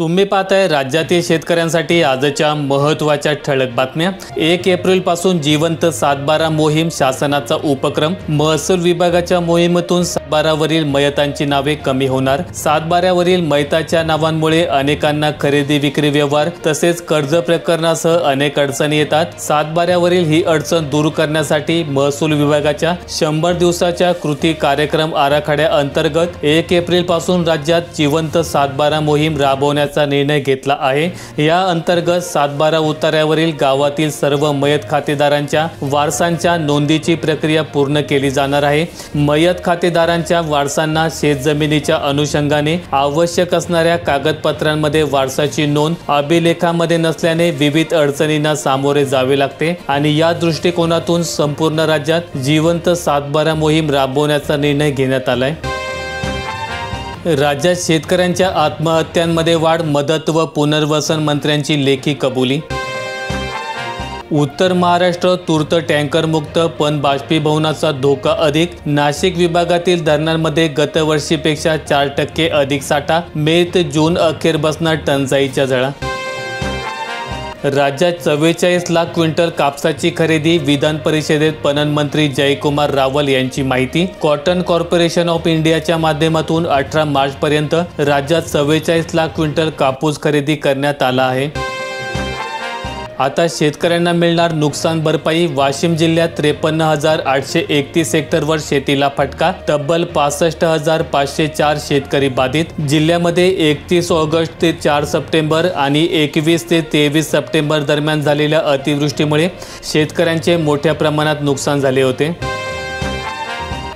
तुम्ही पाहताय राज्यातील शेतकऱ्यांसाठी आजच्या महत्त्वाच्या ठळक बातम्या। 1 एप्रिल पासून जिवंत 7/12 मोहीम शासनाचा उपक्रम। महसूल विभागाच्या मोहिमेतून 7/12 वरील मयतांची नावे कमी होणार। 7/12 वरील मयताच्या नावांमुळे अनेकांना खरेदी विक्री व्यवहार तसेच कर्ज प्रकरणासह अनेक अडचणी येतात। 7/12 वरील ही अडचण दूर करण्यासाठी महसूल विभागाच्या 100 दिवसाच्या कृती कार्यक्रम आराखड्या अंतर्गत 1 एप्रिल पासून राज्यात जिवंत 7/12 मोहीम राबवण्याचा निर्णय घेतला आहे। या अंतर्गत 7/12 उतार्यावरील गावातील सर्व मयत खातेदारांच्या वारसांच्या नोंदीची प्रक्रिया पूर्ण केली जाणार आहे। मयत खातेदारांच्या वारसांना शेतजमिनीच्या अनुषंगाने आवश्यक असणाऱ्या कागदपत्रांमध्ये वारसाची नोंद अभिलेखामध्ये नसल्याने विविध अडचणींना सामोरे जावे लागते आणि या दृष्टिकोनातून संपूर्ण राज्यात जिवंत 7/12 मोहीम राबवण्याचा निर्णय घेण्यात आलाय। राज्यात शेतकऱ्यांच्या आत्महत्यांमध्ये वाढ, मदत व पुनर्वसन मंत्र्यांची लेखी कबुली। उत्तर महाराष्ट्र तूर्त टँकर मुक्त, पण बाष्पीभवनाचा धोका अधिक। नाशिक विभागातील धरणांमध्ये गतवर्षीपेक्षा 4% अधिक साठा। मे ते जून अखेर बसणार टंचाईच्या झळा। राज्यात 44 लाख क्विंटल कापसाची खरेदी। विधान परिषदेत पणन मंत्री जयकुमार रावल यांची माहिती। कॉटन कॉर्पोरेशन ऑफ इंडियाच्या माध्यमातून 18 मार्च पर्यंत राज्यात 44 लाख क्विंटल कापूस खरेदी करण्यात आला आहे। आता शेतकऱ्यांना मिळणार नुकसान भरपाई। वाशिम जिल्ह्यात 53,831 हेक्टरवर शेतीला फटका। तब्बल 65,504 शेतकरी बाधित। जिल्ह्यामध्ये 31 ऑगस्ट ते 4 सप्टेंबर आणि 21 ते 23 सप्टेंबर दरम्यान झालेल्या अतिवृष्टीमुळे शेतकऱ्यांचे मोठ्या प्रमाणात नुकसान झाले होते।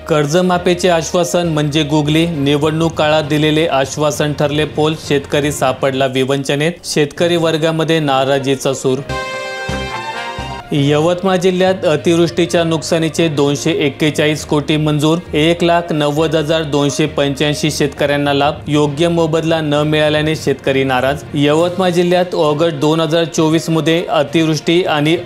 कर्जमाफीचे आश्वासन म्हणजे गुगली। निवडणूक काळात दिलेले आश्वासन ठरले पोल। शेतकरी सापडला विवंचनेत। शेतकरी वर्गामध्ये नाराजीचा सूर। यवतमाळ जिल्ह्यात अतिवृष्टीच्या नुकसानीचे 241 कोटी मंजूर। 1,90,285 शेतकऱ्यांना लाभ। योग्य मोबदला न मिळाल्याने शेतकरी नाराज। यवतमाळ जिल्ह्यात ऑगस्ट 2024 मध्ये अतिवृष्टी आणि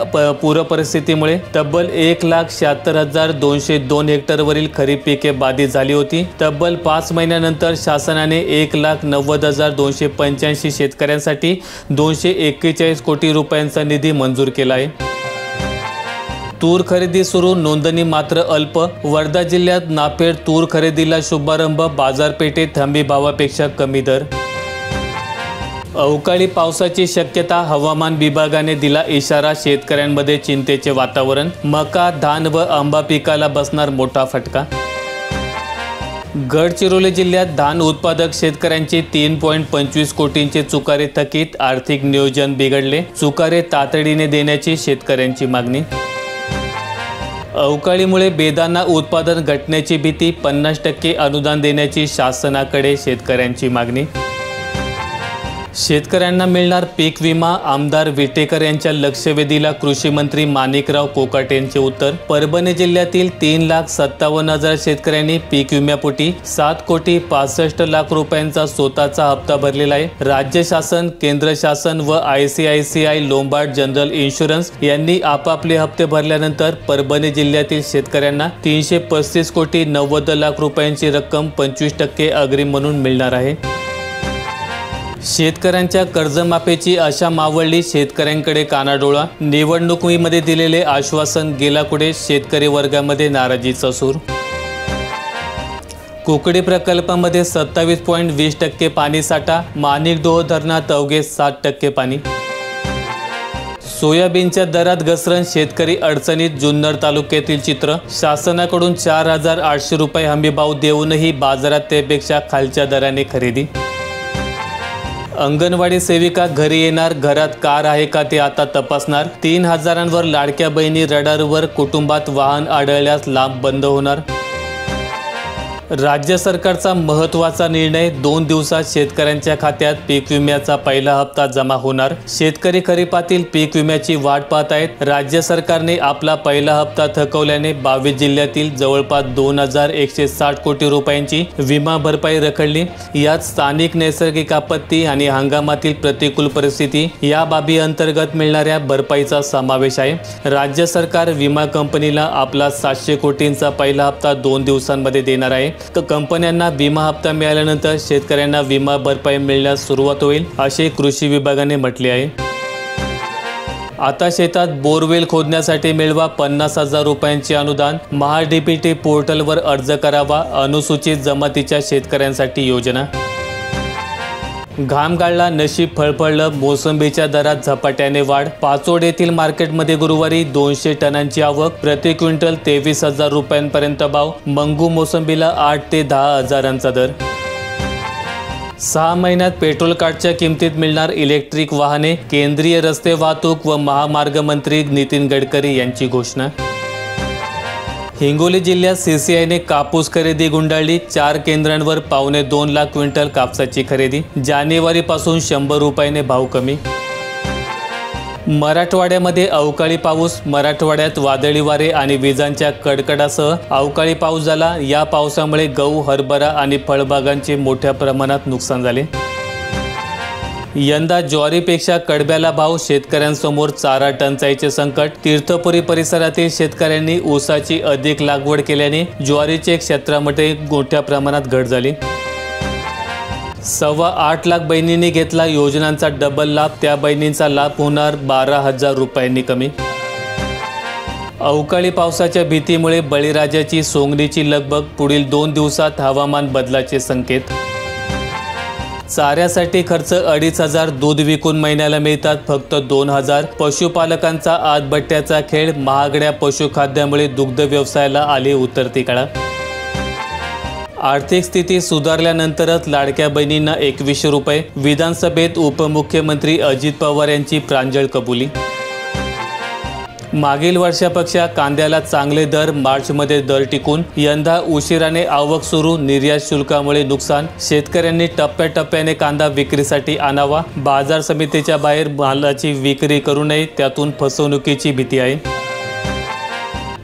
पूरपरिस्थितीमुळे तब्बल 1,76,202 हेक्टरवरील खरीप पिके बाधित झाली होती। तब्बल 5 महिन्यानंतर शासनाने 1,90,285 शेतकऱ्यांसाठी 241 कोटी रुपयांचा निधी मंजूर केला आहे। तूर खरेदी सुरू, नोंदणी मात्र अल्प। वर्धा जिल्ह्यात नाफेड तूर खरेदीला शुभारंभ। बाजारपेठेत हमी भावापेक्षा कमी दर। अवकाळी पावसाची शक्यता, हवामान विभागाने दिला इशारा। शेतकऱ्यांमध्ये चिंतेचे वातावरण। मका, धान व आंबा पिकाला बसणार मोठा फटका। गडचिरोली जिल्ह्यात धान उत्पादक शेतकऱ्यांचे 3.25 कोटींचे चुकारे थकीत। आर्थिक नियोजन बिघडले। चुकारे तातडीने देण्याची शेतकऱ्यांची मागणी। अवकाळीमुळे बेदाणा उत्पादन घटण्याची भीती। 50% अनुदान देण्याची शासनाकडे शेतकऱ्यांची मागणी। शेतकऱ्यांना मिळणार पीक विमा। आमदार विटेकर यांच्या लक्षवेधीला कृषी मंत्री माणिकराव कोकाटे यांचे उत्तर। परभणी जिल्ह्यातील 3,57,000 शेतकऱ्यांनी पीक विम्यापोटी 7,65,00,000 रुपयांचा स्वतःचा हप्ता भरलेला आहे। राज्य शासन, केंद्र शासन व ICICI लोंबार्ड जनरल इन्शुरन्स यांनी आपापले हप्ते भरल्यानंतर परभणी जिल्ह्यातील शेतकऱ्यांना 335,90,00,000 रुपयांची रक्कम 25% अग्रिम म्हणून मिळणार आहे। शेतकऱ्यांच्या कर्जमाफीची आशा मावळली। शेतकऱ्यांकडे कानाडोळा। निवडणुकीमध्ये दिलेले आश्वासन गेला कुठे? शेतकरी वर्गामध्ये नाराजीचा सूर। कुकडी प्रकल्पामध्ये 27.20% पाणी साठा। माणिकडोह धरणात अवघे 7% पाणी। सोयाबीनच्या दरात घसरण, शेतकरी अडचणीत। जुन्नर तालुक्यातील चित्र। शासनाकडून 4,800 रुपये हमीभाव देऊनही बाजारात त्यापेक्षा खालच्या दराने खरेदी। अंगणवाडी सेविका घरी येणार, घरात कार आहे का ते आता तपासणार। 3,000वर लाडक्या बहिणी रडारवर। कुटुंबात वाहन आढळल्यास लाभ बंद होणार। राज्य सरकारचा महत्त्वाचा निर्णय। 2 दिवसात शेतकऱ्यांच्या खात्यात पीक विम्याचा पहिला हप्ता जमा होणार। शेतकरी खरीपातील पीक विम्याची वाट पाहत आहेत। राज्य सरकारने आपला पहिला हप्ता थकवल्याने 22 जिल्ह्यातील जवळपास 2,160 कोटी रुपयांची विमा भरपाई रखडली। यात स्थानिक नैसर्गिक आपत्ती आणि हंगामातील प्रतिकूल परिस्थिती या बाबी अंतर्गत मिळणाऱ्या भरपाईचा समावेश आहे। राज्य सरकार विमा कंपनीला आपला 700 कोटींचा पहिला हप्ता 2 दिवसांमध्ये देणार आहे। कंपन्यांना विमा हप्ता मिळाल्यानंतर शेतकऱ्यांना विमा भरपाई मिळण्यास सुरुवात होईल, असे कृषी विभागाने म्हटले आहे। आता शेतात बोरवेल खोदण्यासाठी मिळवा 50,000 रुपयांचे अनुदान। महाडीबीटी पोर्टलवर अर्ज करावा। अनुसूचित जमातीच्या शेतकऱ्यांसाठी योजना। घाम गाळला, नशीब फळफळलं, मोसंबीच्या दरात झपाट्याने वाढ। पाचोड येथील मार्केटमध्ये गुरुवारी 200 टनांची आवक, प्रति क्विंटल 23,000 रुपयांपर्यंत भाव। मंगू मोसंबीला 8 ते 10 हजारांचा दर। 6 महिन्यात पेट्रोल कार्डच्या किमतीत मिळणार इलेक्ट्रिक वाहने। केंद्रीय रस्ते वाहतूक व महामार्ग मंत्री नितीन गडकरी यांची घोषणा। हिंगोली जिल्ह्यात सीसीआयने कापूस खरेदी गुंडाळली। 4 केंद्रांवर 2.25 लाख क्विंटल कापसाची खरेदी। जानेवारीपासून 100 रुपयाने भाव कमी। मराठवाड्यामध्ये अवकाळी पाऊस। मराठवाड्यात वादळी वारे आणि विजांच्या कडकडासह अवकाळी पाऊस झाला। या पावसामुळे गहू, हरभरा आणि फळबागांचे मोठ्या प्रमाणात नुकसान झाले। यंदा ज्वारीपेक्षा कडब्याला भाव। शेतकऱ्यांसमोर चारा टंचाईचे संकट। तीर्थपुरी परिसरातील शेतकऱ्यांनी ऊसाची अधिक लागवड केल्याने ज्वारीचे क्षेत्रामध्ये मोठ्या प्रमाणात घट झाली। 8.25 लाख बहिणींनी घेतला योजनांचा डबल लाभ। त्या बहिणींचा लाभ होणार 12,000 रुपयांनी कमी। अवकाळी पावसाच्या भीतीमुळे बळीराजाची सोंगणीची लगबग। पुढील 2 दिवसात हवामान बदलाचे संकेत। चाऱ्यासाठी खर्च 2,500। दूध विकून महिन्याला मिळतात फक्त 2,000। पशुपालकांचा आतबट्ट्याचा खेळ। महागड्या पशुखाद्यामुळे दुग्ध व्यवसायाला आली उतरती कळा। आर्थिक स्थिती सुधारल्यानंतरच लाडक्या बहिणींना 2100 रुपये। विधानसभेत उपमुख्यमंत्री अजित पवार यांची प्रांजळ कबुली। मागील वर्षापेक्षा कांद्याला चांगले दर। मार्चमध्ये दर टिकून। यंदा उशिराने आवक सुरू। निर्यात शुल्कामुळे नुकसान। शेतकऱ्यांनी टप्प्याटप्प्याने कांदा विक्रीसाठी आणावा। बाजार समितीच्या बाहेर मालाची विक्री करू नये, त्यातून फसवणुकीची भीती आहे।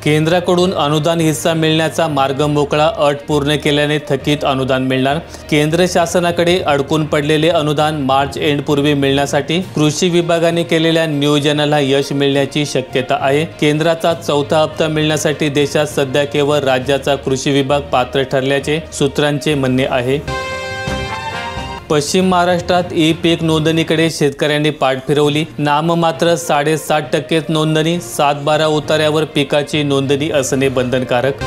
केंद्राकडून अनुदान हिस्सा मिळण्याचा मार्ग मोकळा। अट पूर्ण केल्याने थकीत अनुदान मिळणार। केंद्र शासनाकडे अडकून पडलेले अनुदान मार्च एंडपूर्वी मिळण्यासाठी कृषी विभागाने केलेल्या नियोजनाला यश मिळण्याची शक्यता आहे। केंद्राचा 4था हप्ता मिळण्यासाठी देशात सध्या केवळ राज्याचा कृषी विभाग पात्र ठरल्याचे सूत्रांचे म्हणणे आहे। पश्चिम महाराष्ट्रात ई-पीक नोंदणीकडे शेतकऱ्यांनी पाठ फिरवली। नाममात्र 7.5% नोंदणी। 7-12 उतार्यावर पिकाची नोंदणी असणे बंधनकारक।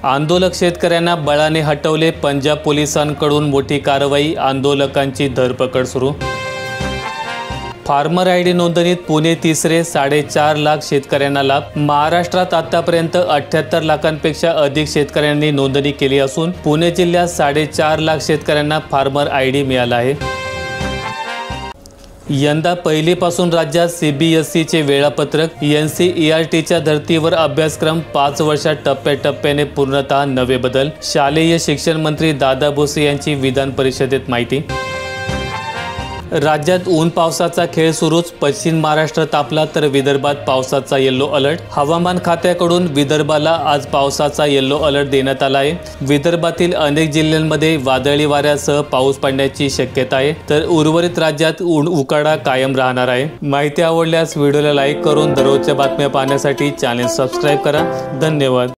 आंदोलक शेतकऱ्यांना बळाने हटवले। पंजाब पोलिसांकडून मोठी कारवाई। आंदोलकांची धरपकड सुरू। फार्मर आयडी नोंदणीत पुणे तिसरे। 4.5 लाख शेतकऱ्यांना लाभ। महाराष्ट्रात आतापर्यंत 78 लाखांपेक्षा अधिक शेतकऱ्यांनी नोंदणी केली असून पुणे जिल्ह्यात 4.5 लाख शेतकऱ्यांना फार्मर आयडी मिळाला आहे। यंदा पहिलीपासून राज्यात CBSEचे वेळापत्रक। NCERTच्या धर्तीवर अभ्यासक्रम 5 वर्षात टप्प्याटप्प्याने पूर्णतः नवे बदल। शालेय शिक्षण मंत्री दादा भुसे यांची विधान परिषदेत माहिती। राज्यात ऊन पावसाचा खेळ सुरूच। पश्चिम महाराष्ट्र तापला तर विदर्भात पावसाचा येलो अलर्ट। हवामान खात्याकडून विदर्भाला आज पावसाचा येलो अलर्ट देण्यात आला आहे। विदर्भातील अनेक जिल्ह्यांमध्ये वादळी वाऱ्यासह पाऊस पडण्याची शक्यता आहे, तर उर्वरित राज्यात उकाडा कायम राहणार आहे। माहिती आवडल्यास व्हिडिओला लाईक करून दररोजच्या बातम्या पाहण्यासाठी चॅनल सबस्क्राईब करा। धन्यवाद।